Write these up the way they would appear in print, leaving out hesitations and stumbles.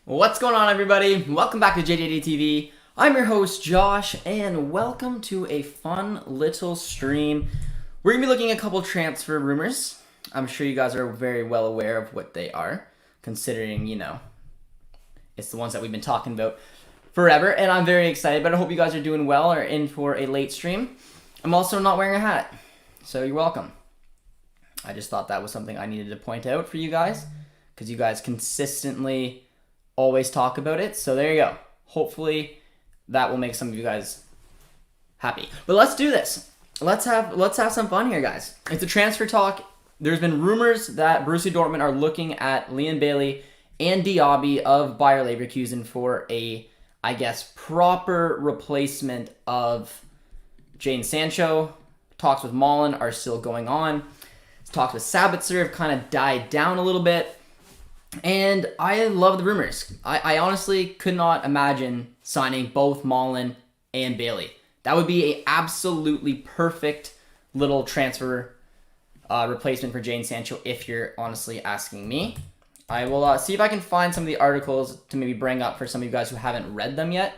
What's going on, everybody? Welcome back to JJD TV. I'm your host, Josh, and welcome to a fun little stream. We're going to be looking at a couple transfer rumors. I'm sure you guys are very well aware of what they are, considering, it's the ones that we've been talking about forever, and I'm very excited, but I hope you guys are doing well or in for a late stream. I'm also not wearing a hat, so you're welcome. I just thought that was something I needed to point out for you guys, because you guys consistently always talk about it. So there you go. Hopefully that will make some of you guys happy. But let's do this. Let's have some fun here, guys. It's a transfer talk. There's been rumors that Borussia Dortmund are looking at Leon Bailey and Diaby of Bayer Leverkusen for a, I guess, proper replacement of Jadon Sancho. Talks with Malen are still going on. Talks with Sabitzer have kind of died down a little bit. And I love the rumors. I honestly could not imagine signing both Malen and Bailey. That would be an absolutely perfect little transfer replacement for Jadon Sancho, if you're honestly asking me. I will see if I can find some of the articles to maybe bring up for some of you guys who haven't read them yet,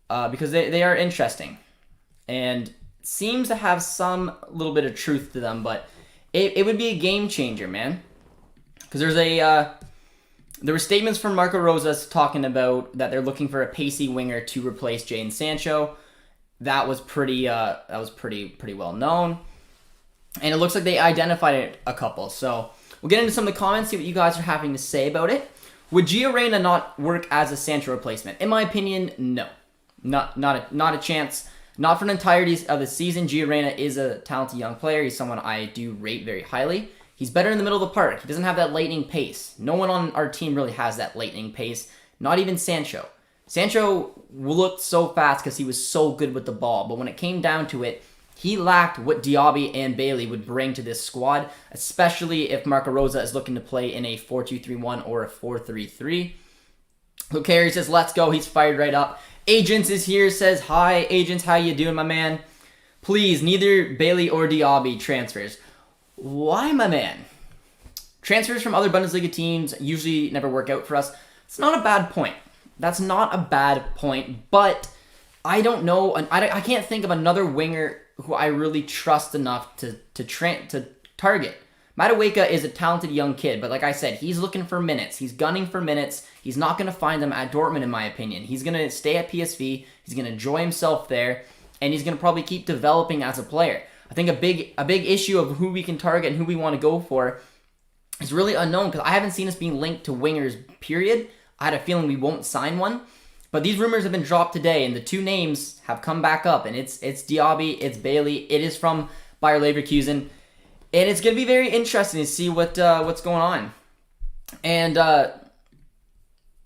because they are interesting and seems to have some little bit of truth to them, but it would be a game changer, man. Because there were statements from Marco Rosas talking about that they're looking for a pacey winger to replace Jadon Sancho. That was pretty well known, and it looks like they identified a couple. So we'll get into some of the comments, see what you guys are having to say about it. Would Gio Reyna not work as a Sancho replacement? In my opinion, no, not a chance. Not for the entirety of the season. Gio Reyna is a talented young player. He's someone I do rate very highly. He's better in the middle of the park. He doesn't have that lightning pace. No one on our team really has that lightning pace. Not even Sancho. Sancho looked so fast because he was so good with the ball. But when it came down to it, he lacked what Diaby and Bailey would bring to this squad, especially if Marco Rosa is looking to play in a 4-2-3-1 or a 4-3-3. Luke Carey says, let's go. He's fired right up. Agents is here, says, hi, Agents. How you doing, my man? Please, neither Bailey or Diaby transfers. Why, my man? Transfers from other Bundesliga teams usually never work out for us. It's not a bad point. That's not a bad point, but I don't know. I can't think of another winger who I really trust enough to target. Madueke is a talented young kid, but like I said, he's looking for minutes. He's gunning for minutes. He's not going to find them at Dortmund, in my opinion. He's going to stay at PSV. He's going to enjoy himself there, and he's going to probably keep developing as a player. I think a big issue of who we can target and who we want to go for is really unknown, because I haven't seen us being linked to wingers, period. I had a feeling we won't sign one. But these rumors have been dropped today, and the two names have come back up, and it's Diaby, it's Bailey. It is from Bayer Leverkusen, and it's going to be very interesting to see what's going on. And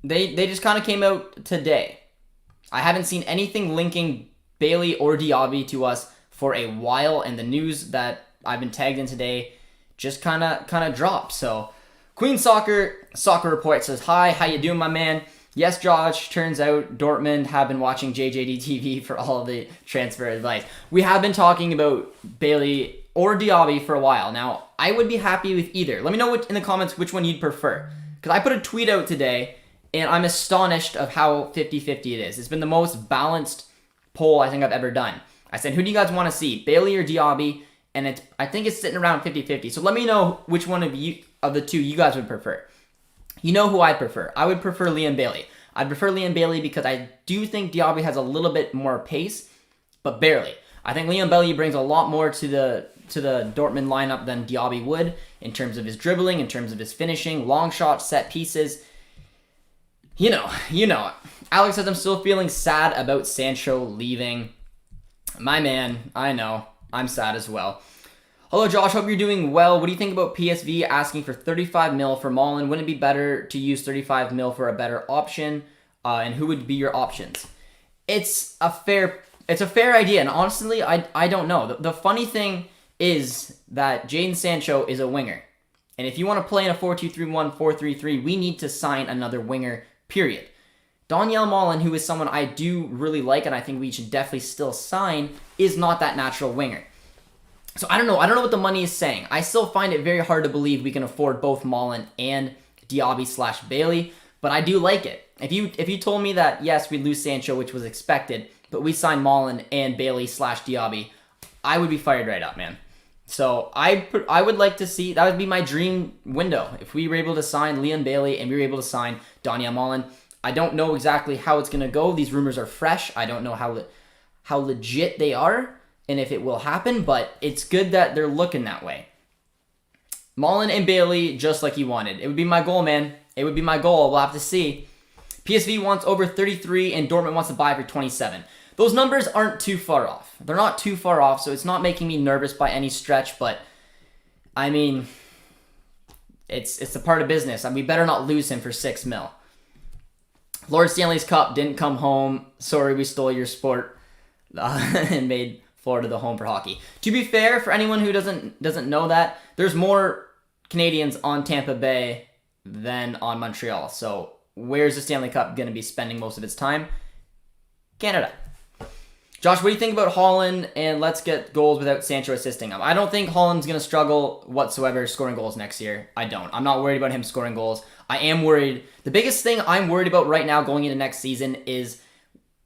they just kind of came out today. I haven't seen anything linking Bailey or Diaby to us for a while, and the news that I've been tagged in today just kind of dropped. So Queen Soccer Report says, hi, how you doing, my man? Yes, Josh, turns out Dortmund have been watching JJD TV for all of the transfer advice. We have been talking about Bailey or Diaby for a while. Now, I would be happy with either. Let me know in the comments which one you'd prefer, because I put a tweet out today, and I'm astonished of how 50-50 it is. It's been the most balanced poll I think I've ever done. I said, who do you guys want to see, Bailey or Diaby? And I think it's sitting around 50-50. So let me know which one of the two you guys would prefer. You know who I prefer. I would prefer Leon Bailey. I'd prefer Leon Bailey because I do think Diaby has a little bit more pace, but barely. I think Leon Bailey brings a lot more to the Dortmund lineup than Diaby would, in terms of his dribbling, in terms of his finishing, long shots, set pieces. You know it. Alex says, I'm still feeling sad about Sancho leaving. My man, I know. I'm sad as well. Hello, Josh. Hope you're doing well. What do you think about PSV asking for 35 mil for Malen? Wouldn't it be better to use 35 mil for a better option? And who would be your options? It's a fair idea, and honestly, I don't know. The funny thing is that Jadon Sancho is a winger, and if you want to play in a 4-2-3-1, 4-3-3, we need to sign another winger, period. Daniel Malen, who is someone I do really like and I think we should definitely still sign, is not that natural winger. So I don't know what the money is saying. I still find it very hard to believe we can afford both Malen and Diaby / Bailey. but I do like it. If you told me that, yes, we'd lose Sancho, which was expected, but we signed Malen and Bailey / Diaby, I would be fired right up, man. So I would like to see, that would be my dream window. If we were able to sign Leon Bailey and we were able to sign Daniel Malen. I don't know exactly how it's going to go. These rumors are fresh. I don't know how legit they are and if it will happen, but it's good that they're looking that way. Malen and Bailey, just like you wanted. It would be my goal, man. It would be my goal. We'll have to see. PSV wants over 33 and Dortmund wants to buy for 27. Those numbers aren't too far off. They're not too far off, so it's not making me nervous by any stretch, but I mean, it's a part of business. We better not lose him for 6 mil. Lord Stanley's Cup didn't come home. Sorry, we stole your sport and made Florida the home for hockey. To be fair, for anyone who doesn't know that, there's more Canadians on Tampa Bay than on Montreal. So where's the Stanley Cup going to be spending most of its time? Canada. Josh, what do you think about Haaland and let's get goals without Sancho assisting him? I don't think Haaland's going to struggle whatsoever scoring goals next year. I don't. I'm not worried about him scoring goals. I am worried. The biggest thing I'm worried about right now going into next season is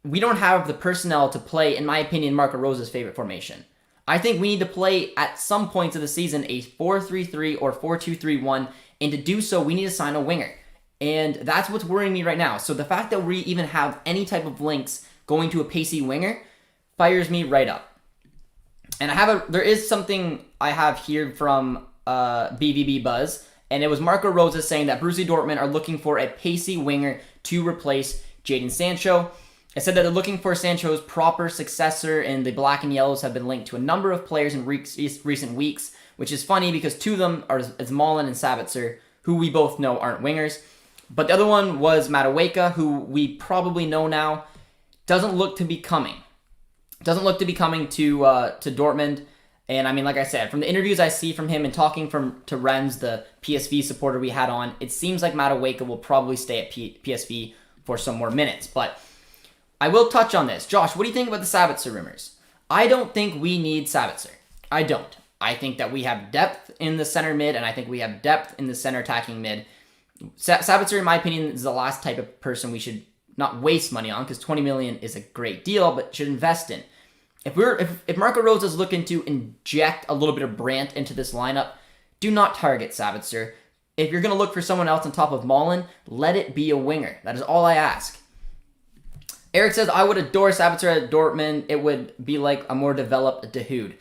we don't have the personnel to play, in my opinion, Marco Rosa's favorite formation. I think we need to play at some points of the season a 4-3-3 or 4-2-3-1, and to do so, we need to sign a winger. And that's what's worrying me right now. So the fact that we even have any type of links going to a pacey winger fires me right up. And there is something I have here from BVB Buzz, and it was Marco Rosa saying that Borussia Dortmund are looking for a pacey winger to replace Jadon Sancho. It said that they're looking for Sancho's proper successor, and the Black and Yellows have been linked to a number of players in recent weeks, which is funny because 2 of them are Malen and Sabitzer, who we both know aren't wingers. But the other one was Madueke, who we probably know now doesn't look to be coming. Doesn't look to be coming to Dortmund. And I mean, like I said, from the interviews I see from him and talking to Renz, the PSV supporter we had on, it seems like Madueke will probably stay at PSV for some more minutes. But I will touch on this. Josh, what do you think about the Sabitzer rumors? I don't think we need Sabitzer. I don't. I think that we have depth in the center mid, and I think we have depth in the center attacking mid. Sabitzer, in my opinion, is the last type of person we should not waste money on, because 20 million is a great deal, but should invest in. If Marco Rose is looking to inject a little bit of Brandt into this lineup, do not target Sabitzer. If you're going to look for someone else on top of Malen, let it be a winger. That is all I ask. Eric says, I would adore Sabitzer at Dortmund. It would be like a more developed Dahoud.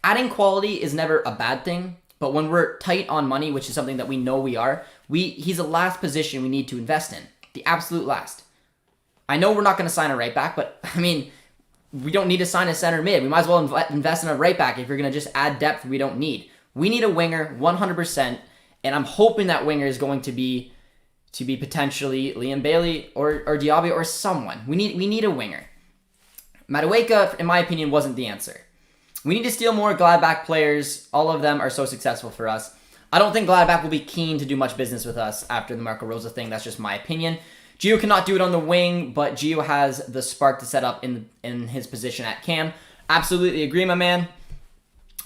Adding quality is never a bad thing, but when we're tight on money, which is something that we know we are, he's the last position we need to invest in. The absolute last. I know we're not going to sign a right back, but, I mean, we don't need to sign a center mid. We might as well invest in a right back if you're going to just add depth we don't need. We need a winger 100%, and I'm hoping that winger is going to be potentially Leon Bailey or Diaby or someone. We need a winger. Madueke, in my opinion, wasn't the answer. We need to steal more Gladbach players. All of them are so successful for us. I don't think Gladbach will be keen to do much business with us after the Marco Rosa thing. That's just my opinion. Gio cannot do it on the wing, but Gio has the spark to set up in his position at cam. Absolutely agree, my man.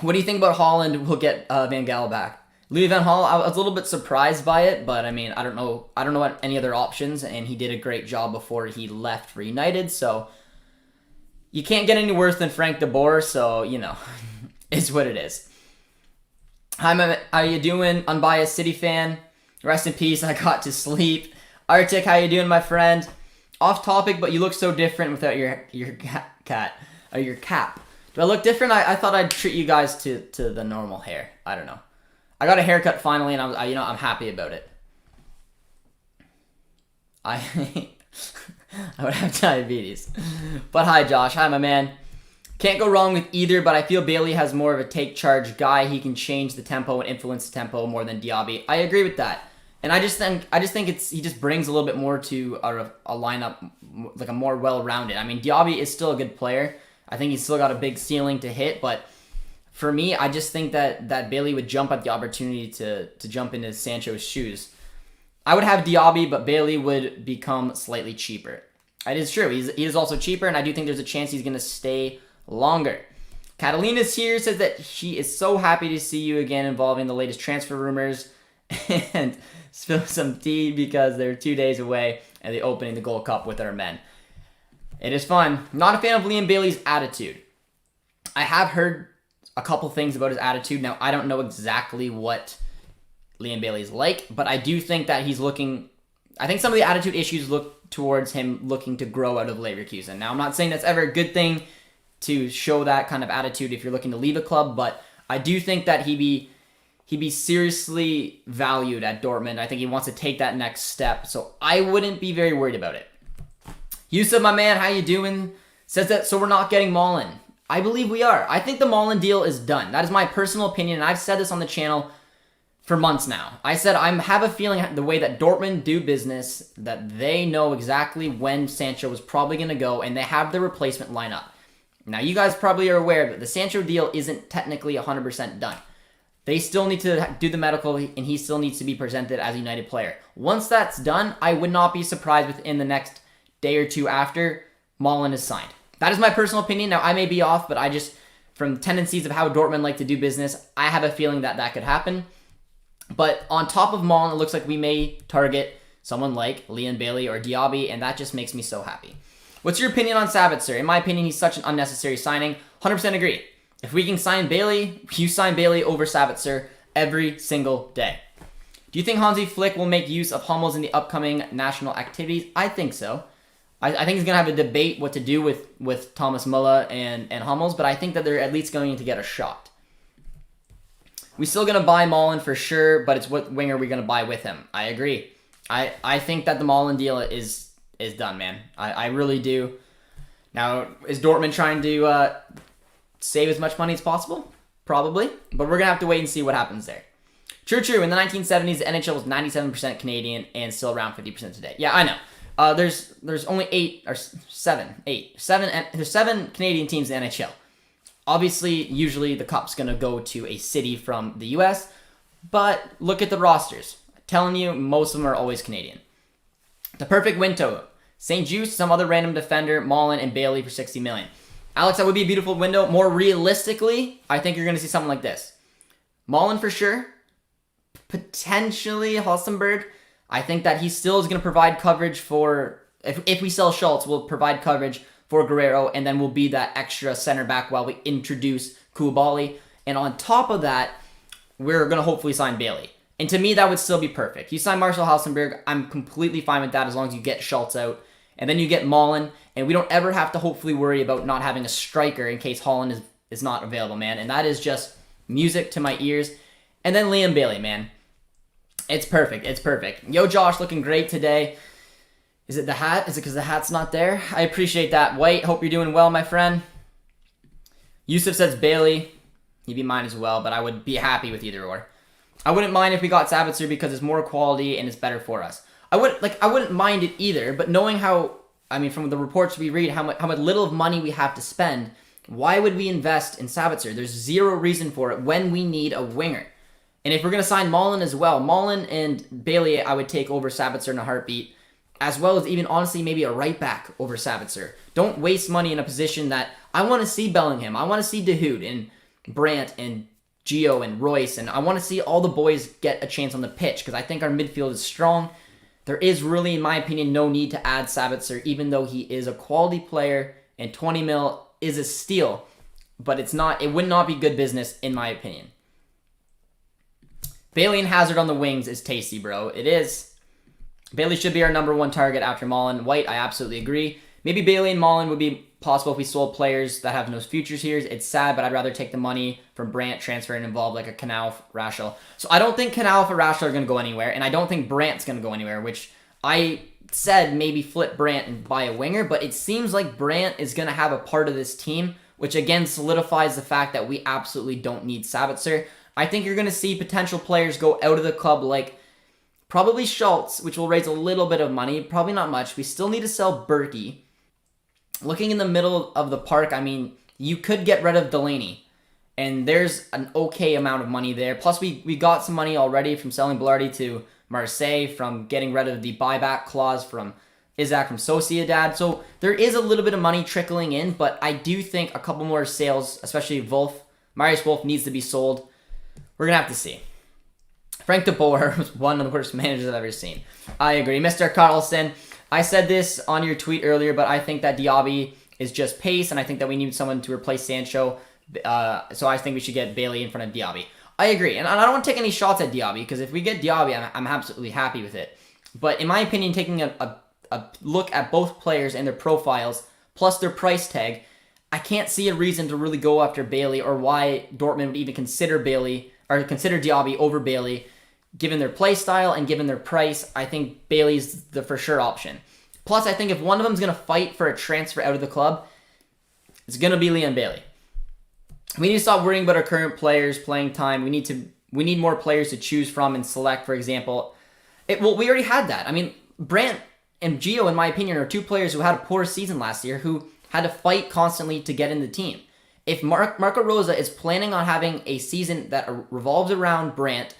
What do you think about Haaland? We'll get Van Gaal back. Louis van Gaal, I was a little bit surprised by it, but I mean, I don't know what any other options, and he did a great job before he left for United, so you can't get any worse than Frank de Boer, so, you know, it's what it is. Hi, how you doing? Unbiased City fan. Rest in peace, I got to sleep. Arctic, how you doing, my friend? Off topic, but you look so different without your cat or your cap. Do I look different? I thought I'd treat you guys to the normal hair. I don't know. I got a haircut finally, and I'm happy about it. I would have diabetes. But hi, Josh. Hi, my man. Can't go wrong with either, but I feel Bailey has more of a take charge guy. He can change the tempo and influence the tempo more than Diaby. I agree with that. And I just think he just brings a little bit more to a lineup, like a more well-rounded. I mean, Diaby is still a good player. I think he's still got a big ceiling to hit, but for me, I just think that Bailey would jump at the opportunity to jump into Sancho's shoes. I would have Diaby, but Bailey would become slightly cheaper. It is true. He is also cheaper, and I do think there's a chance he's going to stay longer. Catalina's here, says that she is so happy to see you again involving the latest transfer rumors. And spill some tea because they're 2 days away and the opening the Gold Cup with our men. It is fun. Not a fan of Liam Bailey's attitude. I have heard a couple things about his attitude. Now, I don't know exactly what Liam Bailey's like, but I do think that he's looking... I think some of the attitude issues look towards him looking to grow out of Leverkusen. Now, I'm not saying that's ever a good thing to show that kind of attitude if you're looking to leave a club, but I do think that he'd be seriously valued at Dortmund. I think he wants to take that next step, so I wouldn't be very worried about it. Yusuf, my man, how you doing? Says that, so we're not getting Malen. I believe we are. I think the Malen deal is done. That is my personal opinion, and I've said this on the channel for months now. I said I have a feeling the way that Dortmund do business, that they know exactly when Sancho was probably going to go, and they have the replacement lineup. Now, you guys probably are aware that the Sancho deal isn't technically 100% done. They still need to do the medical, and he still needs to be presented as a United player. Once that's done, I would not be surprised within the next day or two after Malen is signed. That is my personal opinion. Now, I may be off, but I just, from tendencies of how Dortmund like to do business, I have a feeling that that could happen. But on top of Malen, it looks like we may target someone like Liam Bailey or Diaby, and that just makes me so happy. What's your opinion on Sabitzer? In my opinion, he's such an unnecessary signing. 100% agree. If we can sign Bailey, you sign Bailey over Sabitzer every single day. Do you think Hansi Flick will make use of Hummels in the upcoming national activities? I think so. I think he's going to have a debate what to do with Thomas Müller and Hummels, but I think that they're at least going to get a shot. We're still going to buy Malen for sure, but it's what winger we're going to buy with him. I agree. I think that the Malen deal is done, man. I really do. Now, is Dortmund trying to save as much money as possible? Probably, but we're going to have to wait and see what happens there. True. In the 1970s, the NHL was 97% Canadian and still around 50% today. Yeah, I know. There's only seven Canadian teams in the NHL. Obviously, usually the cup's going to go to a city from the US, but look at the rosters. I'm telling you, most of them are always Canadian. The perfect window. St. Just, some other random defender, Malen and Bailey for $60 million. Alex, that would be a beautiful window. More realistically, I think you're going to see something like this. Malen for sure. Potentially Hülkenberg. I think that he still is going to provide coverage for... If we sell Schultz, we'll provide coverage for Guerrero, and then we'll be that extra center back while we introduce Koulibaly. And on top of that, we're going to hopefully sign Bailey. And to me, that would still be perfect. You sign Marcel Hülkenberg, I'm completely fine with that as long as you get Schultz out. And then you get Malen, and we don't ever have to hopefully worry about not having a striker in case Holland is not available, man. And that is just music to my ears. And then Liam Bailey, man. It's perfect. It's perfect. Yo, Josh, looking great today. Is it the hat? Is it because the hat's not there? I appreciate that. White, hope you're doing well, my friend. Yusuf says Bailey. He'd be mine as well, but I would be happy with either or. I wouldn't mind if we got Sabitzer because it's more quality and it's better for us. I wouldn't mind it either, but knowing how, from the reports we read, how much little of money we have to spend, why would we invest in Sabitzer? There's zero reason for it when we need a winger. And if we're going to sign Malen as well, Malen and Bailey I would take over Sabitzer in a heartbeat, as well as even honestly maybe a right back over Sabitzer. Don't waste money in a position that I want to see Bellingham, I want to see De Hoot and Brandt and Gio and Royce, and I want to see all the boys get a chance on the pitch because I think our midfield is strong. There is really, in my opinion, no need to add Sabitzer, even though he is a quality player and 20 mil is a steal, but it would not be good business in my opinion. Bailey and Hazard on the wings is tasty, bro. It is. Bailey should be our number one target after Malen. White, I absolutely agree. Maybe Bailey and Malen would be possible if we sold players that have no futures here. It's sad, but I'd rather take the money from Brandt, transfer, and involve like a Knauf, Raschel. So I don't think Knauf or Raschel are going to go anywhere, and I don't think Brandt's going to go anywhere, which I said maybe flip Brandt and buy a winger, but it seems like Brandt is going to have a part of this team, which again solidifies the fact that we absolutely don't need Sabitzer. I think you're going to see potential players go out of the club like probably Schultz, which will raise a little bit of money, probably not much. We still need to sell Berkey. Looking in the middle of the park, you could get rid of Delaney, and there's an okay amount of money there. Plus, we got some money already from selling Blarty to Marseille, from getting rid of the buyback clause from Isaac from Sociedad. So there is a little bit of money trickling in, but I do think a couple more sales, especially Marius Wolf needs to be sold. We're going to have to see. Frank de Boer was one of the worst managers I've ever seen. I agree. Mr. Carlson, I said this on your tweet earlier, but I think that Diaby is just pace, and I think that we need someone to replace Sancho. So I think we should get Bailey in front of Diaby. I agree, and I don't want to take any shots at Diaby, because if we get Diaby, I'm absolutely happy with it. But in my opinion, taking a look at both players and their profiles, plus their price tag, I can't see a reason to really go after Bailey, or why Dortmund would even consider Bailey, or consider Diaby over Bailey. Given their play style and given their price, I think Bailey's the for sure option. Plus, I think if one of them is going to fight for a transfer out of the club, it's going to be Leon Bailey. We need to stop worrying about our current players' playing time. We need more players to choose from and select, for example. We already had that. I mean, Brandt and Gio, in my opinion, are two players who had a poor season last year, who had to fight constantly to get in the team. If Marco Rose is planning on having a season that revolves around Brandt,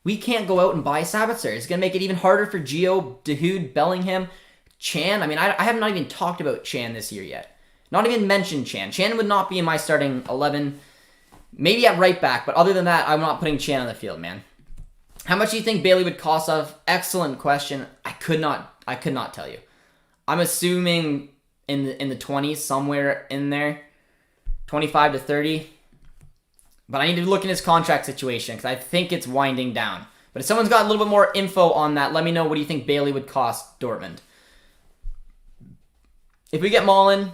we can't go out and buy Sabitzer. It's going to make it even harder for Gio, Dahoud, Bellingham, Chan. I mean, I have not even talked about Chan this year yet. Not even mentioned Chan. Chan would not be in my starting 11. Maybe at right back, but other than that, I'm not putting Chan on the field, man. How much do you think Bailey would cost us? Excellent question. I could not tell you. I'm assuming in the 20s, somewhere in there. 25 to 30. But I need to look in his contract situation, because I think it's winding down. But if someone's got a little bit more info on that, let me know what do you think Bailey would cost Dortmund. If we get Malen,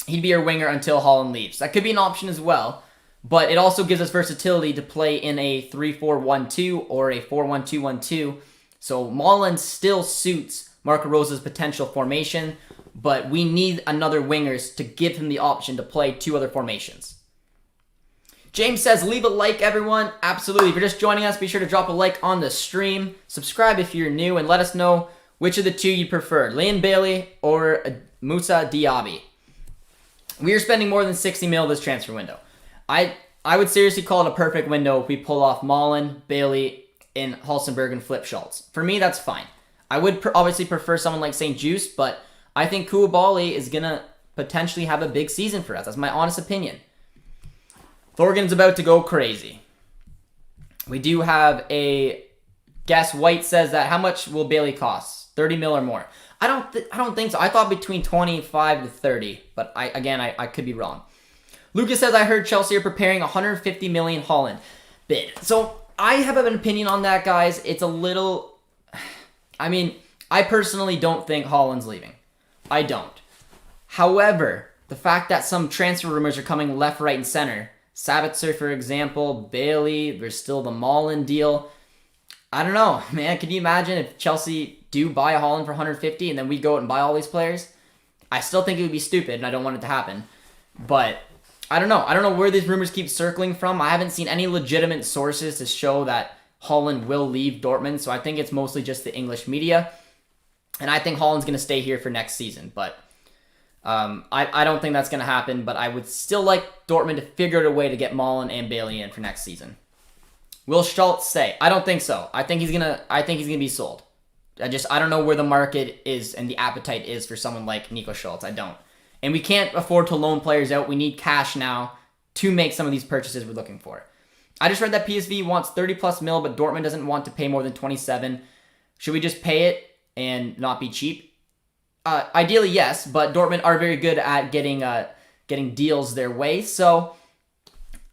he'd be our winger until Haaland leaves. That could be an option as well. But it also gives us versatility to play in a 3-4-1-2 or a 4-1-2-1-2. So Malen still suits Marco Rosa's potential formation, but we need another wingers to give him the option to play two other formations. James says, leave a like, everyone. Absolutely. If you're just joining us, be sure to drop a like on the stream. Subscribe if you're new, and let us know which of the two you prefer, Leon Bailey or Moussa Diaby. We are spending more than 60 mil this transfer window. I would seriously call it a perfect window if we pull off Malen, Bailey, and Halstenberg and Flip Schultz. For me, that's fine. I would obviously prefer someone like St. Juice, but I think Koulibaly is going to potentially have a big season for us. That's my honest opinion. Thorgan's about to go crazy. We do have a guess. White says that how much will Bailey cost? 30 mil or more. I don't think so. I thought between 25 to 30, but I could be wrong. Lucas says, I heard Chelsea are preparing 150 million Haaland bid. So I have an opinion on that, guys. It's a little... I mean, I personally don't think Haaland's leaving. I don't. However, the fact that some transfer rumors are coming left, right, and center... Sabitzer, for example, Bailey, there's still the Malen deal. I don't know, man. Can you imagine if Chelsea do buy a Haaland for 150 and then we go out and buy all these players? I still think it would be stupid, and I don't want it to happen. But I don't know. I don't know where these rumors keep circling from. I haven't seen any legitimate sources to show that Haaland will leave Dortmund, so I think it's mostly just the English media. And I think Haaland's going to stay here for next season, but... I don't think that's going to happen, but I would still like Dortmund to figure out a way to get Malen and Bailey in for next season. Will Schultz stay? I don't think so. I think he's gonna be sold. I don't know where the market is and the appetite is for someone like Nico Schultz. I don't. And we can't afford to loan players out. We need cash now to make some of these purchases we're looking for. I just read that PSV wants 30 plus mil, but Dortmund doesn't want to pay more than 27. Should we just pay it and not be cheap? Ideally, yes, but Dortmund are very good at getting deals their way, so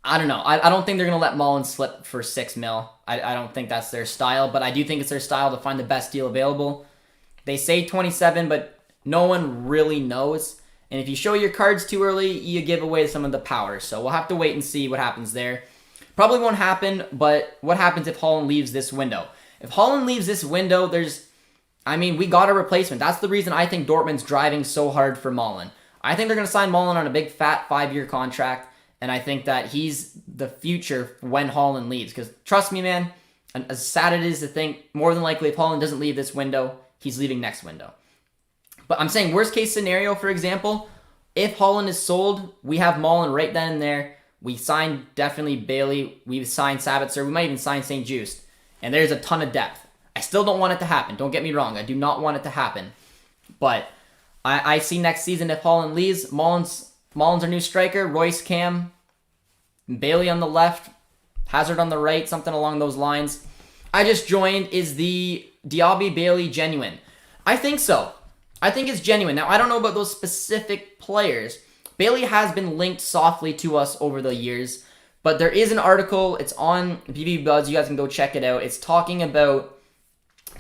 I don't know. I don't think they're going to let Malen slip for 6 mil. I don't think that's their style, but I do think it's their style to find the best deal available. They say 27, but no one really knows, and if you show your cards too early, you give away some of the power, so we'll have to wait and see what happens there. Probably won't happen, but what happens if Haaland leaves this window? If Haaland leaves this window, we got a replacement. That's the reason I think Dortmund's driving so hard for Malen. I think they're going to sign Malen on a big, fat 5-year contract, and I think that he's the future when Haaland leaves. Because trust me, man, as sad it is to think, more than likely if Haaland doesn't leave this window, he's leaving next window. But I'm saying worst case scenario, for example, if Haaland is sold, we have Malen right then and there. We signed definitely Bailey. We signed Sabitzer. We might even sign St. Just. And there's a ton of depth. I still don't want it to happen. Don't get me wrong. I do not want it to happen. But I see next season if Haaland leaves, Malen's our new striker, Royce Cam, Bailey on the left, Hazard on the right, something along those lines. I just joined. Is the Diaby Bailey genuine? I think so. I think it's genuine. Now, I don't know about those specific players. Bailey has been linked softly to us over the years, but there is an article. It's on BB Buzz. You guys can go check it out. It's talking about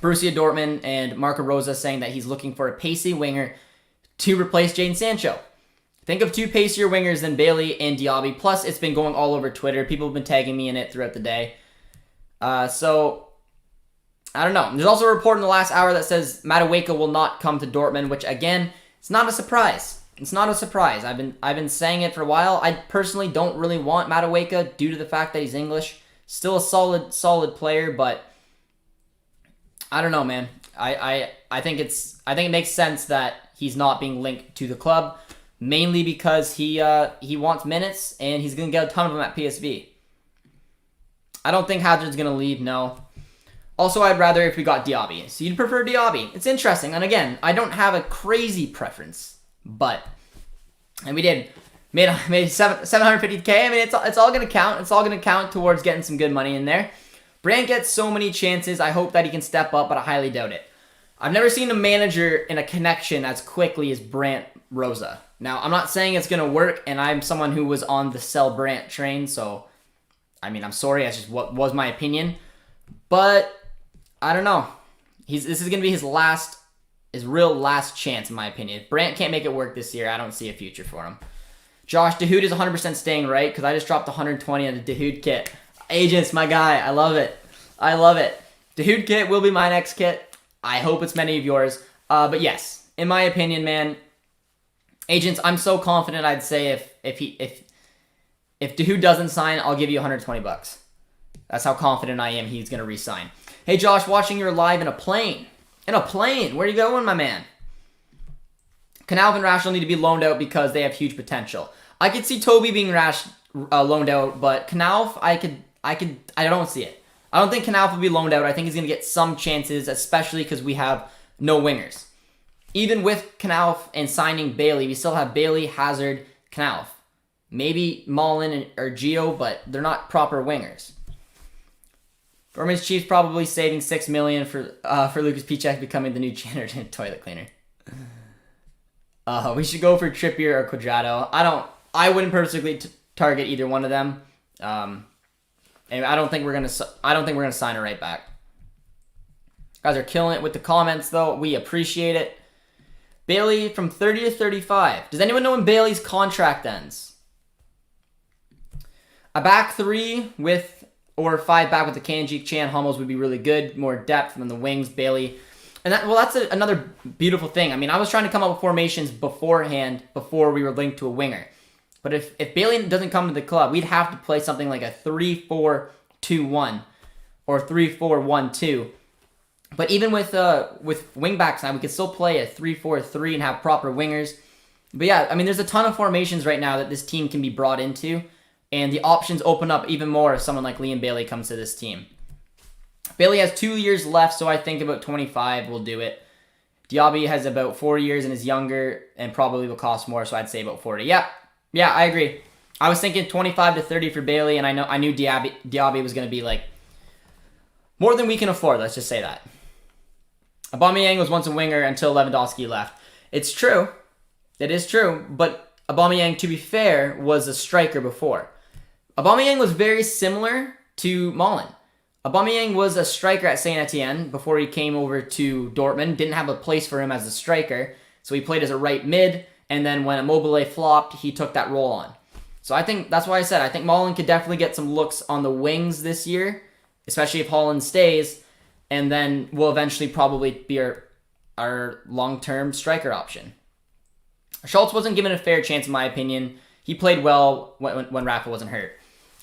Borussia Dortmund and Marco Rose saying that he's looking for a pacey winger to replace Jadon Sancho. Think of two pacier wingers than Bailey and Diaby. Plus, it's been going all over Twitter. People have been tagging me in it throughout the day. So, I don't know. There's also a report in the last hour that says Madueke will not come to Dortmund, which, again, it's not a surprise. It's not a surprise. I've been saying it for a while. I personally don't really want Madueke due to the fact that he's English. Still a solid player, but I don't know, man. I think it makes sense that he's not being linked to the club. Mainly because he wants minutes, and he's going to get a ton of them at PSV. I don't think Hazard's going to leave, no. Also, I'd rather if we got Diaby. So you'd prefer Diaby. It's interesting. And again, I don't have a crazy preference. But, and we did. Made 750K. I mean, it's all going to count. It's all going to count towards getting some good money in there. Brandt gets so many chances. I hope that he can step up, but I highly doubt it. I've never seen a manager in a connection as quickly as Brandt Rosa. Now, I'm not saying it's going to work, and I'm someone who was on the sell Brandt train, so, I mean, I'm sorry, that's just what was my opinion. But, I don't know. This is going to be his real last chance, in my opinion. If Brandt can't make it work this year, I don't see a future for him. Josh, Dahoud is 100% staying, right? Because I just dropped 120 on the Dahoud kit. Agents, my guy, I love it. I love it. Dahoud kit will be my next kit. I hope it's many of yours. But yes, in my opinion, man, Agents, I'm so confident. I'd say if Dahoud doesn't sign, I'll give you 120 bucks. That's how confident I am he's gonna re-sign. Hey Josh, watching your live in a plane. In a plane, where are you going, my man? Canalv and Rash will need to be loaned out because they have huge potential. I could see Toby being loaned out, but Canalv, I don't see it. I don't think Canalv will be loaned out. I think he's gonna get some chances, especially because we have no wingers. Even with Canalv and signing Bailey, we still have Bailey, Hazard, Canalv. Maybe Mullen or Gio, but they're not proper wingers. Dortmund's Chiefs probably saving $6 million for Lucas Piszczek becoming the new janitor and toilet cleaner. We should go for Trippier or Cuadrado. I wouldn't personally target either one of them. And I don't think we're gonna sign a right back. Guys are killing it with the comments though. We appreciate it. Bailey from 30 to 35. Does anyone know when Bailey's contract ends? A back three or five back with the Kanji, Chan, Hummels would be really good. More depth from the wings, Bailey. And that's another beautiful thing. I mean, I was trying to come up with formations beforehand before we were linked to a winger. But if Bailey doesn't come to the club, we'd have to play something like a 3-4-2-1 or 3-4-1-2. But even with wing backs now, we could still play a 3-4-3 and have proper wingers. But yeah, I mean, there's a ton of formations right now that this team can be brought into, and the options open up even more if someone like Liam Bailey comes to this team. Bailey has 2 years left, so I think about 25 will do it. Diaby has about 4 years and is younger and probably will cost more, so I'd say about 40. Yeah, I agree. I was thinking 25 to 30 for Bailey, and I knew Diaby was going to be like more than we can afford, let's just say that. Aubameyang was once a winger until Lewandowski left. It's true. It is true. But Aubameyang, to be fair, was a striker before. Aubameyang was very similar to Mullen. Aubameyang was a striker at Saint Etienne before he came over to Dortmund. Didn't have a place for him as a striker. So he played as a right mid. And then when Immobile flopped, he took that role on. So I think that's why I said I think Mullen could definitely get some looks on the wings this year, especially if Holland stays. And then will eventually probably be our long-term striker option. Schultz wasn't given a fair chance, in my opinion. He played well when Rafa wasn't hurt.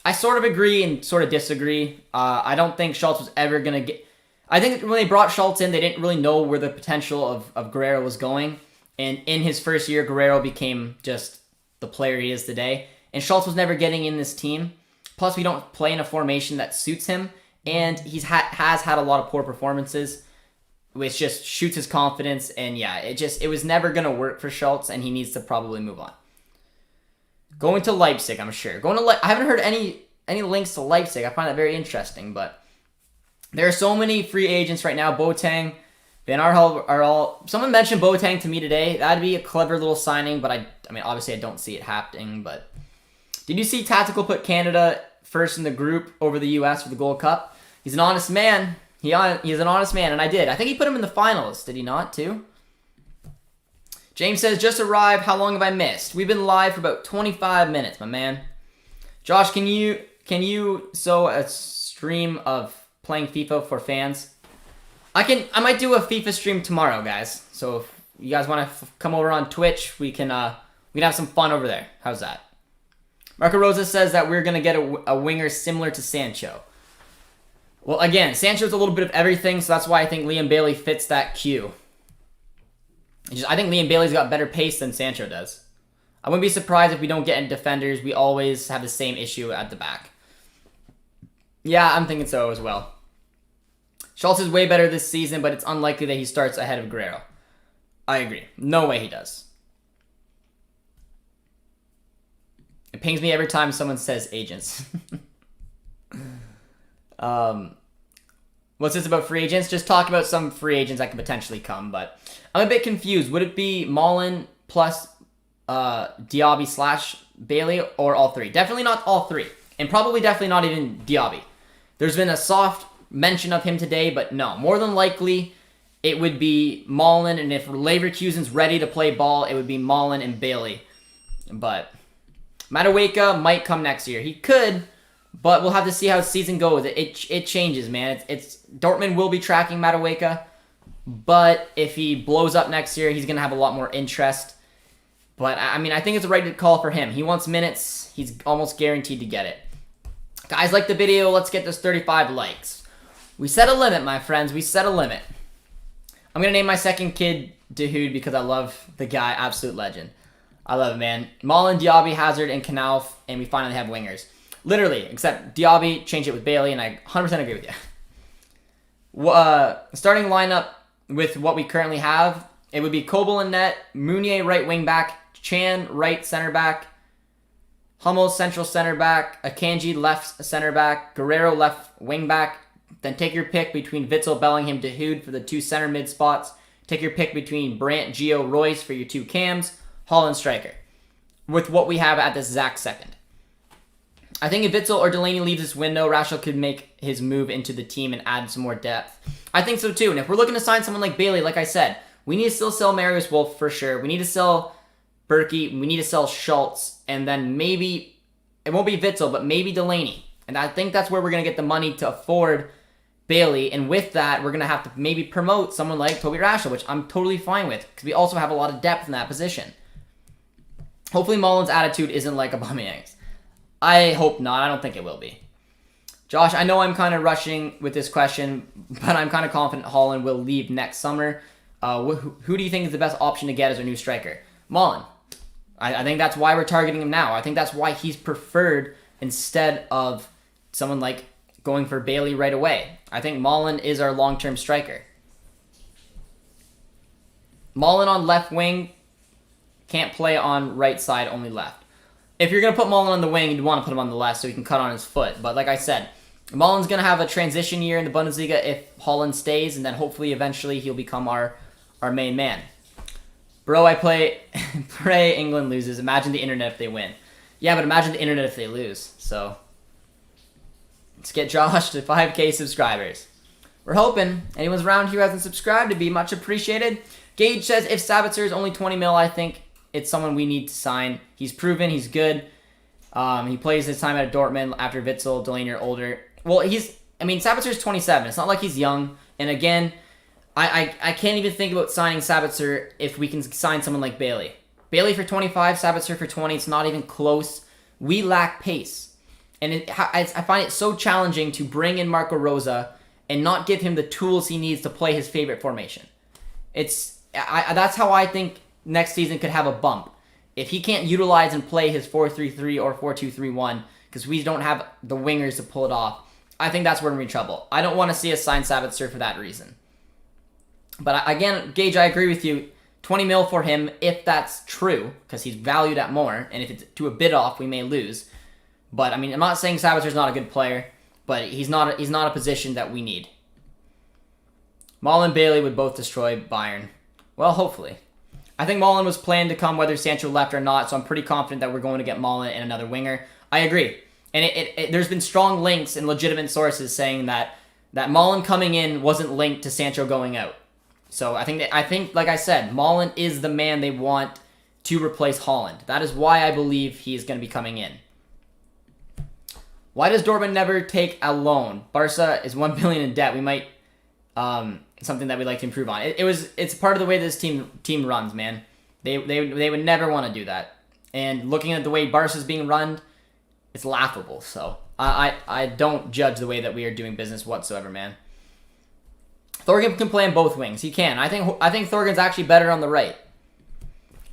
I sort of agree and sort of disagree. I don't think Schultz was ever going to get... I think when they brought Schultz in, they didn't really know where the potential of Guerrero was going. And in his first year, Guerrero became just the player he is today. And Schultz was never getting in this team. Plus, we don't play in a formation that suits him. And he's has had a lot of poor performances, which just shoots his confidence. And yeah, it was never going to work for Schultz, and he needs to probably move on. Going to Leipzig, I'm sure. I haven't heard any links to Leipzig. I find that very interesting, but There are so many free agents right now. Boateng, Van Aanholt are all... Someone mentioned Boateng to me today. That'd be a clever little signing, but I mean, obviously I don't see it happening, but... Did you see Tactical put Canada first in the group over the U.S. for the Gold Cup? He's an honest man. He's an honest man, and I did. I think he put him in the finals, did he not, too? James says, just arrived. How long have I missed? We've been live for about 25 minutes, my man. Josh, can you show a stream of playing FIFA for fans? I might do a FIFA stream tomorrow, guys. So if you guys want to come over on Twitch, we can have some fun over there. How's that? Marco Rosa says that we're gonna get a winger similar to Sancho. Well, again, Sancho's a little bit of everything, so that's why I think Liam Bailey fits that queue. I think Liam Bailey's got better pace than Sancho does. I wouldn't be surprised if we don't get any defenders. We always have the same issue at the back. Yeah, I'm thinking so as well. Schultz is way better this season, but it's unlikely that he starts ahead of Guerrero. I agree. No way he does. It pings me every time someone says agents. What's this about free agents? Just talk about some free agents that could potentially come, but I'm a bit confused. Would it be Malen plus Diaby / Bailey or all three? Definitely not all three. And probably definitely not even Diaby. There's been a soft mention of him today, but no. More than likely, it would be Malen, and if Leverkusen's ready to play ball, it would be Malen and Bailey. But Madueke might come next year. He could, but we'll have to see how the season goes. It changes, man. It's Dortmund will be tracking Madueke, but if he blows up next year, he's going to have a lot more interest. But, I mean, I think it's a right call for him. He wants minutes. He's almost guaranteed to get it. Guys, like the video. Let's get this 35 likes. We set a limit, my friends. We set a limit. I'm going to name my second kid Dahoud because I love the guy. Absolute legend. I love it, man. Malen, Diaby, Hazard, and Knauf, and we finally have wingers. Literally, except Diaby, change it with Bailey, and I 100% agree with you. Starting lineup with what we currently have, it would be Kobel in net, Meunier right wing back, Chan right center back, Hummel central center back, Akanji left center back, Guerrero left wing back. Then take your pick between Witsel, Bellingham, Dahoud for the two center mid spots. Take your pick between Brandt, Gio, Royce for your two cams. Holland striker. With what we have at this exact second. I think if Witsel or Delaney leaves this window, Rashel could make his move into the team and add some more depth. I think so too. And if we're looking to sign someone like Bailey, like I said, we need to still sell Marius Wolf for sure. We need to sell Berkey. We need to sell Schultz. And then maybe, it won't be Witsel, but maybe Delaney. And I think that's where we're going to get the money to afford Bailey. And with that, we're going to have to maybe promote someone like Toby Rashel, which I'm totally fine with. Because we also have a lot of depth in that position. Hopefully Mullins' attitude isn't like Aubameyang's. I hope not. I don't think it will be. Josh, I know I'm kind of rushing with this question, but I'm kind of confident Holland will leave next summer. Who do you think is the best option to get as our new striker? Malen. I think that's why we're targeting him now. I think that's why he's preferred instead of someone like going for Bailey right away. I think Malen is our long-term striker. Malen on left wing, can't play on right side, only left. If you're going to put Malen on the wing, you'd want to put him on the left so he can cut on his foot. But like I said, Malen's going to have a transition year in the Bundesliga if Holland stays, and then hopefully eventually he'll become our main man. Bro, I pray England loses. Imagine the internet if they win. Yeah, but imagine the internet if they lose. So let's get Josh to 5K subscribers. We're hoping. Anyone's around here who hasn't subscribed, it'd be much appreciated. Gage says, if Sabitzer is only 20 mil, I think it's someone we need to sign. He's proven, he's good. He plays his time at Dortmund after Witsel, Delaney are older. Well, Sabitzer's 27. It's not like he's young. And again, I can't even think about signing Sabitzer if we can sign someone like Bailey. Bailey for 25, Sabitzer for 20. It's not even close. We lack pace. And I find it so challenging to bring in Marco Rosa and not give him the tools he needs to play his favorite formation. That's how I think next season could have a bump. If he can't utilize and play his 4-3-3 or 4-2-3-1 because we don't have the wingers to pull it off, I think that's where we're in trouble. I don't want to see us sign Sabitzer for that reason. But again, Gage, I agree with you. 20 mil for him, if that's true, because he's valued at more, and if it's to a bid off, we may lose. But I'm not saying Sabitzer's not a good player, but he's not a position that we need. Maul and Bailey would both destroy Bayern. Well, hopefully. I think Mullen was planned to come whether Sancho left or not, so I'm pretty confident that we're going to get Mullen and another winger. I agree. And there's been strong links and legitimate sources saying that Mullen coming in wasn't linked to Sancho going out. So I think like I said, Mullen is the man they want to replace Haaland. That is why I believe he's going to be coming in. Why does Dortmund never take a loan? Barca is 1 billion in debt. We might something that we'd like to improve on. It's part of the way this team runs, man. They would never want to do that. And looking at the way Barca's being run, it's laughable. So I don't judge the way that we are doing business whatsoever, man. Thorgan can play on both wings. He can. I think Thorgan's actually better on the right.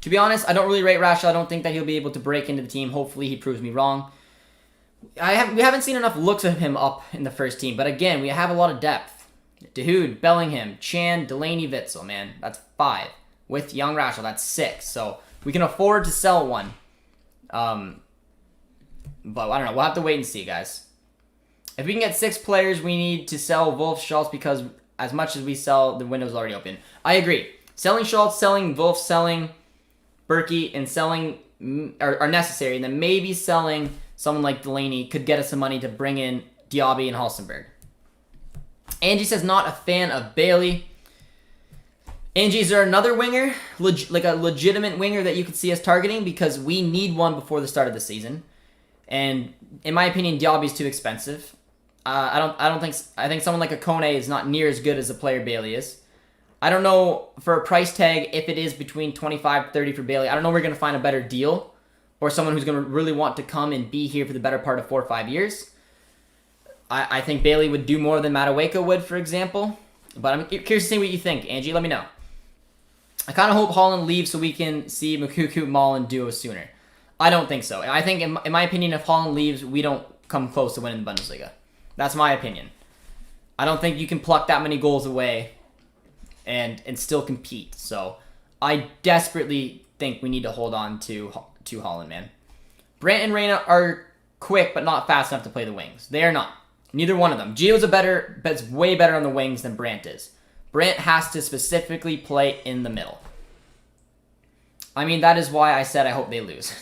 To be honest, I don't really rate Rashford. I don't think that he'll be able to break into the team. Hopefully, he proves me wrong. We haven't seen enough looks of him up in the first team, but again, we have a lot of depth. Dahoud, Bellingham, Chan, Delaney, Witsel, man. That's 5. With young Rashford, that's 6. So we can afford to sell one. But I don't know. We'll have to wait and see, guys. If we can get 6 players, we need to sell Wolf, Schultz, because as much as we sell, the window's already open. I agree. Selling Schultz, selling Wolf, selling Berkey, and selling are necessary. And then maybe selling someone like Delaney could get us some money to bring in Diaby and Halstenberg. Angie says not a fan of Bailey. Angie, is there another winger, like a legitimate winger that you could see us targeting? Because we need one before the start of the season. And in my opinion, Diaby's too expensive. I think someone like a Kone is not near as good as the player Bailey is. I don't know for a price tag if it is between 25 30 for Bailey. I don't know if we're going to find a better deal or someone who's going to really want to come and be here for the better part of 4 or 5 years. I think Bailey would do more than Madueke would, for example. But I'm curious to see what you think. Angie, let me know. I kind of hope Haaland leaves so we can see Mukuku, Mullen duo sooner. I don't think so. I think, in my opinion, if Haaland leaves, we don't come close to winning the Bundesliga. That's my opinion. I don't think you can pluck that many goals away and still compete. So I desperately think we need to hold on to Haaland, man. Brandt and Reina are quick but not fast enough to play the wings. They are not. Neither one of them. Gio's way better on the wings than Brandt is. Brandt has to specifically play in the middle. I mean, that is why I said I hope they lose.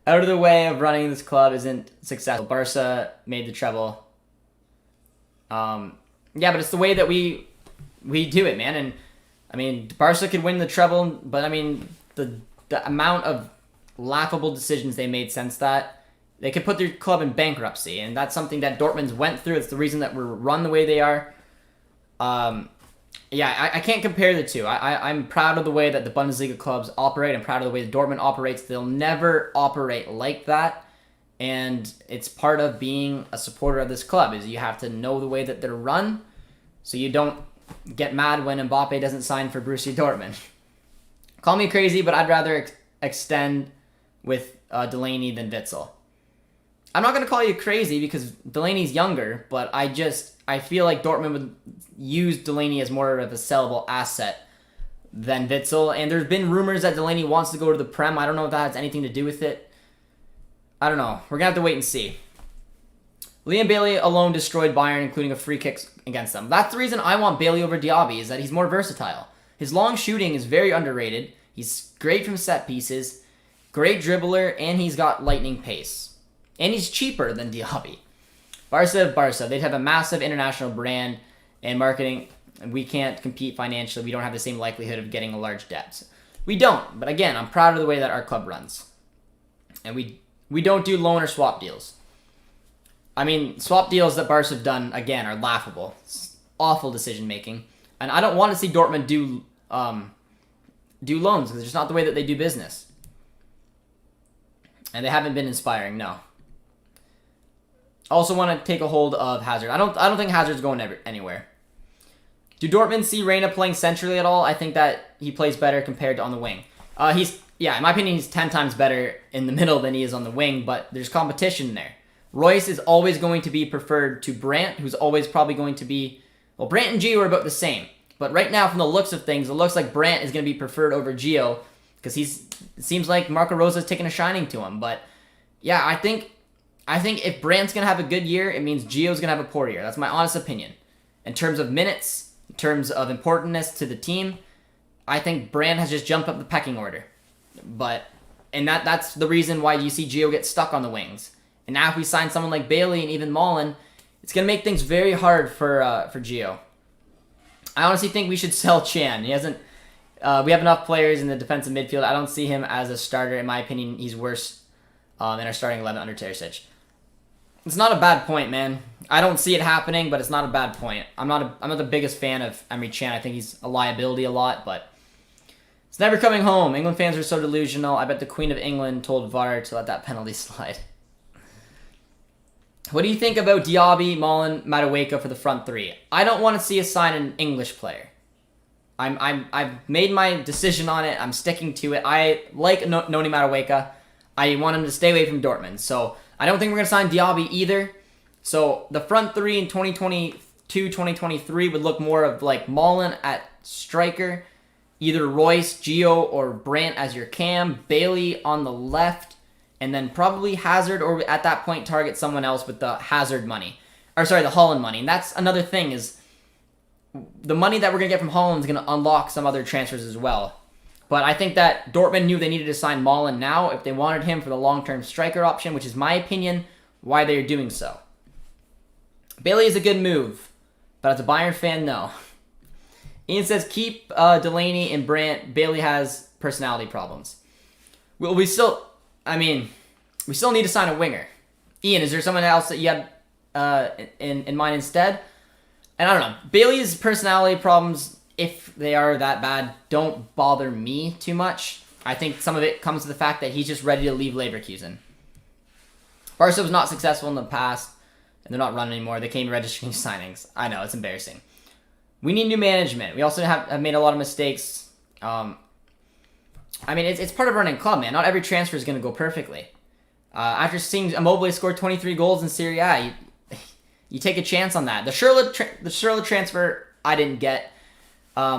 Out of the way of running this club isn't successful. Barca made the treble. Yeah, but it's the way that we do it, man. And I mean, Barca could win the treble, but I mean, the amount of laughable decisions they made since that, they could put their club in bankruptcy, and that's something that Dortmund's went through. It's the reason that we're run the way they are. Yeah, I can't compare the two. I'm proud of the way that the Bundesliga clubs operate. I'm proud of the way that Dortmund operates. They'll never operate like that, and it's part of being a supporter of this club is you have to know the way that they're run, so you don't get mad when Mbappe doesn't sign for Borussia Dortmund. Call me crazy, but I'd rather extend with Delaney than Witsel. I'm not going to call you crazy because Delaney's younger, but I feel like Dortmund would use Delaney as more of a sellable asset than Witsel. And there's been rumors that Delaney wants to go to the Prem. I don't know if that has anything to do with it. I don't know. We're going to have to wait and see. Liam Bailey alone destroyed Bayern, including a free kick against them. That's the reason I want Bailey over Diaby, is that he's more versatile. His long shooting is very underrated. He's great from set pieces, great dribbler, and he's got lightning pace. And he's cheaper than Diaby. Barca, they'd have a massive international brand and marketing, and we can't compete financially. We don't have the same likelihood of getting a large debt. We don't, but again, I'm proud of the way that our club runs. And we don't do loan or swap deals. I mean, swap deals that Barca have done, again, are laughable. It's awful decision-making. And I don't want to see Dortmund do loans, because it's just not the way that they do business. And they haven't been inspiring, no. Also want to take a hold of Hazard. I don't think Hazard's going anywhere. Do Dortmund see Reina playing centrally at all? I think that he plays better compared to on the wing. In my opinion, he's 10 times better in the middle than he is on the wing, but there's competition there. Royce is always going to be preferred to Brandt, who's always probably going to be... Well, Brandt and Gio are about the same. But right now, from the looks of things, it looks like Brandt is going to be preferred over Gio, because it seems like Marco Rosa's taking a shining to him. But yeah, I think if Brandt's going to have a good year, it means Gio's going to have a poor year. That's my honest opinion. in terms of minutes, in terms of importance to the team, I think Brandt has just jumped up the pecking order. And that's the reason why you see Gio get stuck on the wings. And now if we sign someone like Bailey and even Mullen, it's going to make things very hard for Gio. I honestly think we should sell Chan. He hasn't. We have enough players in the defensive midfield. I don't see him as a starter. In my opinion, he's worse in our starting 11 under Terzic. It's not a bad point, man. I don't see it happening, but it's not a bad point. I'm not the biggest fan of Emre Can. I think he's a liability a lot, but it's never coming home. England fans are so delusional. I bet the Queen of England told VAR to let that penalty slide. What do you think about Diaby, Mullen, Madueke for the front three? I don't want to see us sign an English player. I've made my decision on it. I'm sticking to it. I like Noni Madueke. I want him to stay away from Dortmund. So I don't think we're going to sign Diaby either. So the front three in 2022, 2023 would look more of like Mullen at striker, either Royce, Gio, or Brandt as your cam, Bailey on the left, and then probably Hazard, or at that point target someone else with the Hazard money. Or sorry, the Holland money. And that's another thing is the money that we're going to get from Holland is going to unlock some other transfers as well. But I think that Dortmund knew they needed to sign Mullen now if they wanted him for the long-term striker option, which is my opinion why they're doing so. Bailey is a good move, but as a Bayern fan, no. Ian says, keep Delaney and Brandt. Bailey has personality problems. We still need to sign a winger. Ian, is there someone else that you had in mind instead? And I don't know. Bailey's personality problems, if they are that bad, don't bother me too much. I think some of it comes to the fact that he's just ready to leave Leverkusen. Barca was not successful in the past, and they're not running anymore. They came registering signings. I know, it's embarrassing. We need new management. We also have made a lot of mistakes. It's part of running a club, man. Not every transfer is going to go perfectly. After seeing Immobile score 23 goals in Serie A, you take a chance on that. The Schürrle transfer, I didn't get.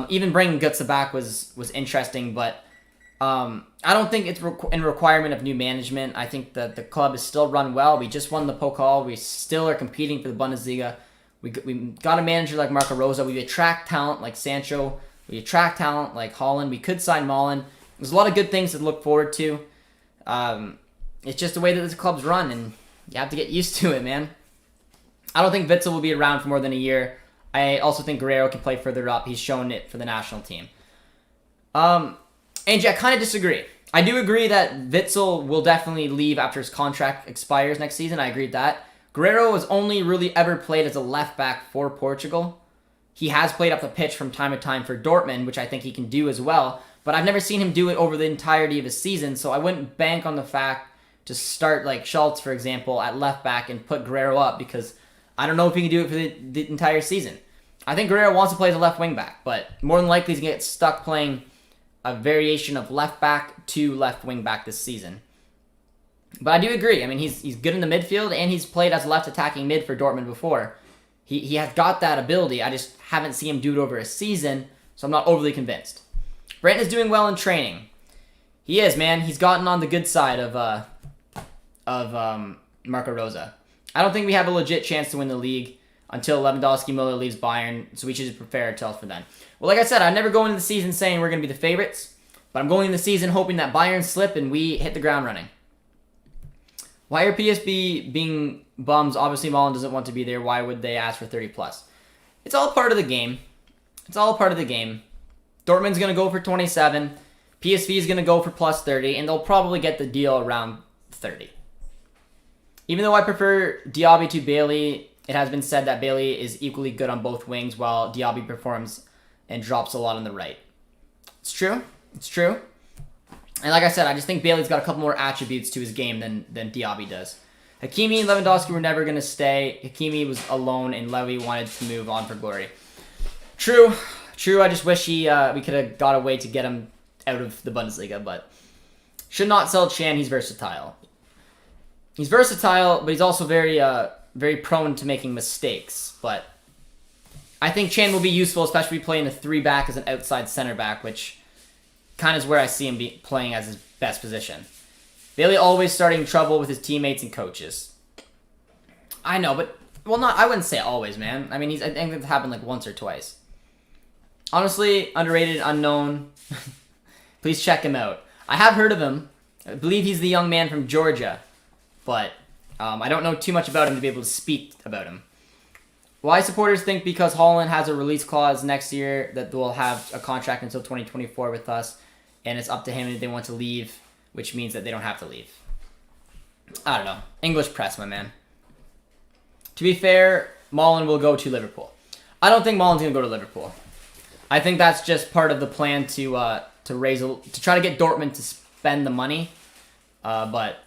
Even bringing Götze back was interesting, but I don't think it's in requirement of new management. I think that the club is still run well. We just won the Pokal. We still are competing for the Bundesliga. We got a manager like Marco Rosa. We attract talent like Sancho. We attract talent like Holland. We could sign Mullen. There's a lot of good things to look forward to. It's just the way that this club's run, and you have to get used to it, man. I don't think Witsel will be around for more than a year. I also think Guerrero can play further up. He's shown it for the national team. Angie, I kind of disagree. I do agree that Witsel will definitely leave after his contract expires next season. I agree with that. Guerrero has only really ever played as a left back for Portugal. He has played up the pitch from time to time for Dortmund, which I think he can do as well. But I've never seen him do it over the entirety of his season, so I wouldn't bank on the fact to start like Schultz, for example, at left back and put Guerrero up because I don't know if he can do it for the entire season. I think Guerrero wants to play as a left wing back, but more than likely he's going to get stuck playing a variation of left back to left wing back this season. But I do agree. I mean, he's good in the midfield, and he's played as left attacking mid for Dortmund before. He has got that ability. I just haven't seen him do it over a season, so I'm not overly convinced. Brandt is doing well in training. He is, man. He's gotten on the good side of Marco Rosa. I don't think we have a legit chance to win the league until Lewandowski Müller leaves Bayern, so we should just prepare ourselves for them. Well, like I said, I never go into the season saying we're going to be the favorites, but I'm going into the season hoping that Bayern slip and we hit the ground running. Why are PSB being bums? Obviously, Mullen doesn't want to be there. Why would they ask for 30 plus? It's all part of the game. It's all part of the game. Dortmund's going to go for 27. PSV is going to go for plus 30, and they'll probably get the deal around 30. Even though I prefer Diaby to Bailey, it has been said that Bailey is equally good on both wings while Diaby performs and drops a lot on the right. It's true. It's true. And like I said, I just think Bailey's got a couple more attributes to his game than Diaby does. Hakimi and Lewandowski were never going to stay. Hakimi was alone, and Levy wanted to move on for glory. True. I just wish we could have got a way to get him out of the Bundesliga, but should not sell Chan. He's versatile. He's versatile, but he's also very prone to making mistakes. But I think Chan will be useful, especially playing a 3-back as an outside center back, which kind of is where I see him playing as his best position. Bailey always starting trouble with his teammates and coaches. I know, but Well, I wouldn't say always, man. I mean, I think it's happened like once or twice. Honestly, underrated, unknown. Please check him out. I have heard of him. I believe he's the young man from Georgia. But I don't know too much about him to be able to speak about him. Why supporters think because Haaland has a release clause next year that we'll have a contract until 2024 with us, and it's up to him if they want to leave, which means that they don't have to leave. I don't know. English press, my man. To be fair, Malen will go to Liverpool. I don't think Malen's going to go to Liverpool. I think that's just part of the plan to try to get Dortmund to spend the money. But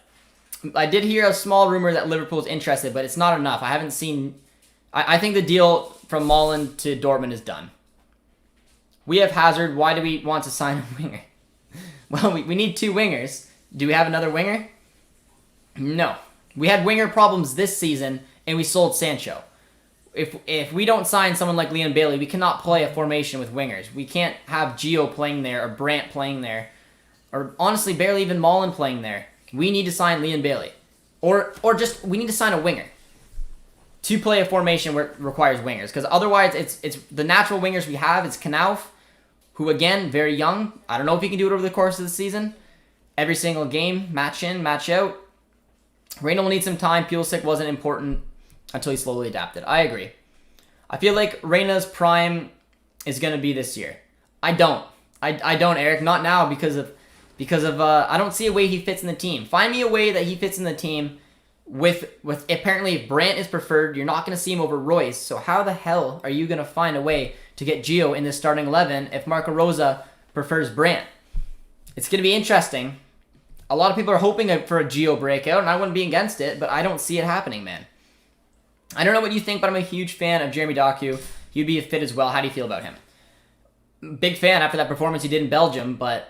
I did hear a small rumor that Liverpool is interested, but it's not enough. I haven't seen... I think the deal from Malen to Dortmund is done. We have Hazard. Why do we want to sign a winger? Well, we need 2 wingers. Do we have another winger? No. We had winger problems this season, and we sold Sancho. If we don't sign someone like Leon Bailey, we cannot play a formation with wingers. We can't have Gio playing there or Brandt playing there, or honestly, barely even Malen playing there. We need to sign Leon Bailey. Or just, we need to sign a winger to play a formation where it requires wingers. Because otherwise, it's the natural wingers we have. It's Knauf, who, again, very young. I don't know if he can do it over the course of the season. Every single game, match in, match out. Reina will need some time. Pulisic wasn't important until he slowly adapted. I agree. I feel like Reina's prime is going to be this year. I don't, Eric. Not now because of I don't see a way he fits in the team. Find me a way that he fits in the team with apparently if Brandt is preferred, you're not going to see him over Royce. So how the hell are you going to find a way to get Gio in the starting 11 if Marco Rosa prefers Brandt? It's going to be interesting. A lot of people are hoping for a Gio breakout, and I wouldn't be against it, but I don't see it happening, man. I don't know what you think, but I'm a huge fan of Jeremy Doku. He'd be a fit as well. How do you feel about him? Big fan after that performance he did in Belgium, but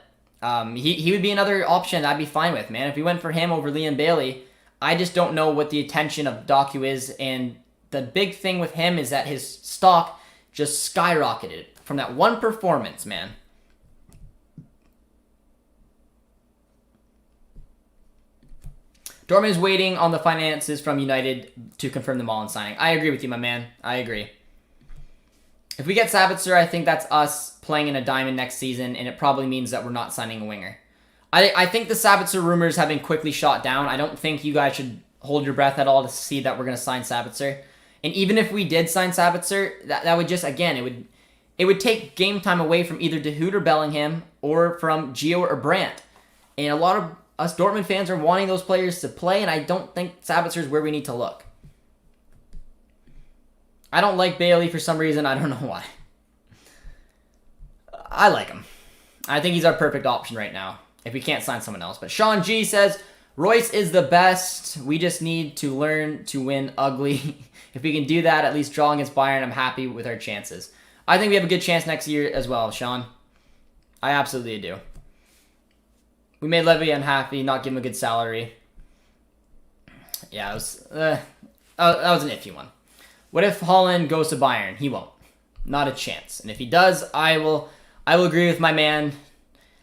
he would be another option I'd be fine with, man. If we went for him over Leon Bailey, I just don't know what the attention of Doku is, and the big thing with him is that his stock just skyrocketed from that one performance, man. Dortmund is waiting on the finances from United to confirm the Malen signing. I agree with you, my man. I agree. If we get Sabitzer, I think that's us playing in a diamond next season, and it probably means that we're not signing a winger. I think the Sabitzer rumors have been quickly shot down. I don't think you guys should hold your breath at all to see that we're going to sign Sabitzer. And even if we did sign Sabitzer, that would just, again, it would take game time away from either De Hoot or Bellingham or from Gio or Brandt. And a lot of us Dortmund fans are wanting those players to play, and I don't think Sabitzer is where we need to look. I don't like Bailey for some reason. I don't know why. I like him. I think he's our perfect option right now if we can't sign someone else. But Sean G says, Royce is the best. We just need to learn to win ugly. If we can do that, at least draw against Bayern, I'm happy with our chances. I think we have a good chance next year as well, Sean. I absolutely do. We made Levy unhappy, not give him a good salary. Yeah, that was an iffy one. What if Haaland goes to Bayern? He won't. Not a chance. And if he does, I will agree with my man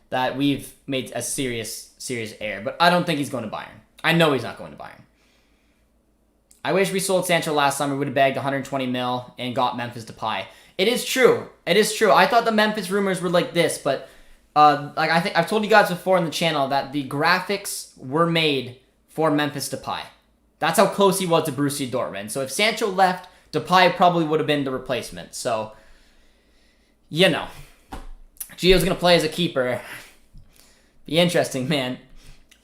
that we've made a serious error. But I don't think he's going to Bayern. I know he's not going to Bayern. I wish we sold Sancho last summer. We would have bagged 120 mil and got Memphis Depay. It is true. It is true. I thought the Memphis rumors were like this, but I think I've told you guys before on the channel that the graphics were made for Memphis Depay. That's how close he was to Borussia Dortmund. So if Sancho left, Depay probably would have been the replacement. So, you know, Gio's going to play as a keeper. Be interesting, man.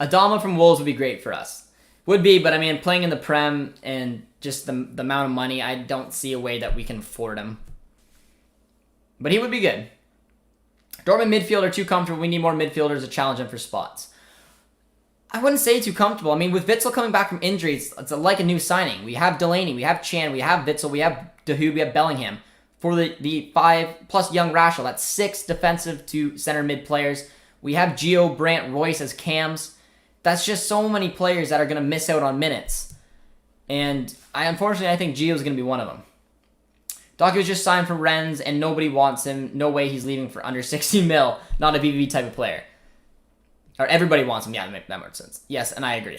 Adama from Wolves would be great for us. Would be, but I mean, playing in the Prem and just the amount of money, I don't see a way that we can afford him. But he would be good. Dortmund midfield are too comfortable. We need more midfielders to challenge them for spots. I wouldn't say too comfortable. I mean, with Witsel coming back from injury, it's like a new signing. We have Delaney, we have Chan, we have Witsel, we have De Hoot, we have Bellingham. For the 5 plus young Rashel, that's 6 defensive to center mid players. We have Gio, Brandt, Royce as cams. That's just so many players that are going to miss out on minutes. And unfortunately, I think Gio's going to be one of them. Doku was just signed from Rennes, and nobody wants him. No way he's leaving for under 60 mil. Not a BBB type of player. Or everybody wants him. Yeah, that makes sense. Yes, and I agree.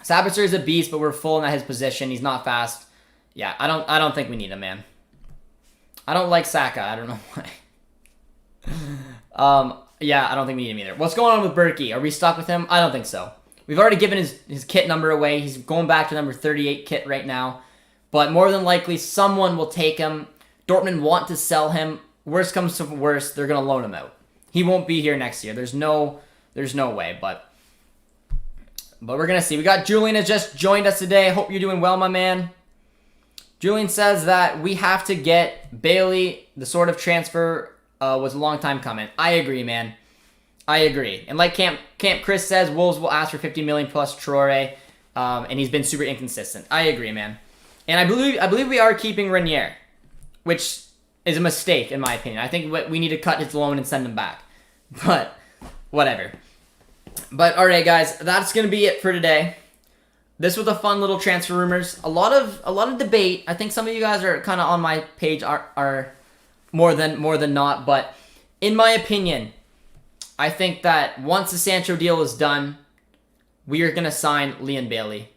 Sabitzer is a beast, but we're full at his position. He's not fast. Yeah, I don't think we need him, man. I don't like Saka. I don't know why. Yeah, I don't think we need him either. What's going on with Berkey? Are we stuck with him? I don't think so. We've already given his kit number away. He's going back to number 38 kit right now. But more than likely, someone will take him. Dortmund want to sell him. Worst comes to worst, they're going to loan him out. He won't be here next year. There's no way, but we're going to see. We got Julian has just joined us today. Hope you're doing well, my man. Julian says that we have to get Bailey. The sort of transfer was a long time coming. I agree, man. I agree. And like Camp Chris says, Wolves will ask for 50 million plus Traore, and he's been super inconsistent. I agree, man. And I believe we are keeping Renier, which is a mistake in my opinion. I think we need to cut his loan and send him back. But whatever. But all right, guys, that's gonna be it for today. This was a fun little transfer rumors. A lot of debate. I think some of you guys are kind of on my page are more than not. But in my opinion, I think that once the Sancho deal is done, we are gonna sign Leon Bailey.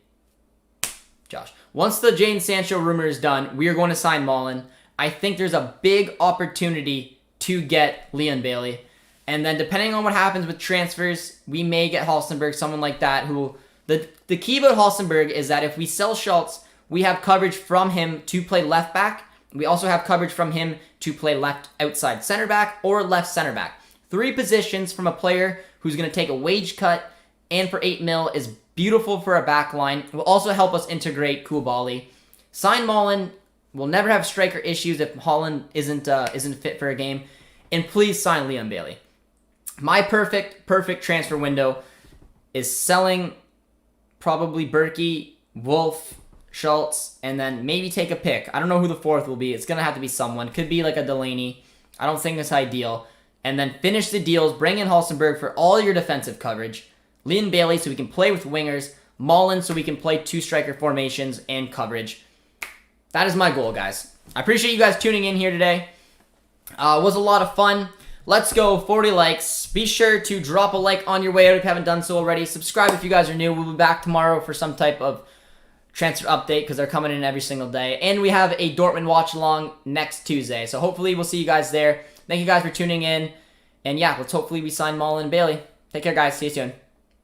Josh. Once the Jadon Sancho rumor is done, we are going to sign Malen. I think there's a big opportunity to get Leon Bailey. And then depending on what happens with transfers, we may get Halstenberg, someone like that. The key about Halstenberg is that if we sell Schultz, we have coverage from him to play left back. We also have coverage from him to play left outside center back or left center back. 3 positions from a player who's going to take a wage cut and for 8 mil is beautiful for a back line. It will also help us integrate Koulibaly. Sign Malen. We'll never have striker issues if Holland isn't fit for a game. And please sign Leon Bailey. My perfect transfer window is selling probably Berkey, Wolf, Schultz, and then maybe take a pick. I don't know who the 4th will be. It's going to have to be someone. Could be like a Delaney. I don't think it's ideal. And then finish the deals. Bring in Halstenberg for all your defensive coverage. Leon Bailey so we can play with wingers. Malen so we can play 2 striker formations and coverage. That is my goal, guys. I appreciate you guys tuning in here today. It was a lot of fun. Let's go 40 likes. Be sure to drop a like on your way out if you haven't done so already. Subscribe if you guys are new. We'll be back tomorrow for some type of transfer update because they're coming in every single day. And we have a Dortmund watch along next Tuesday. So hopefully we'll see you guys there. Thank you guys for tuning in. And yeah, let's hopefully we sign Malen and Bailey. Take care, guys. See you soon.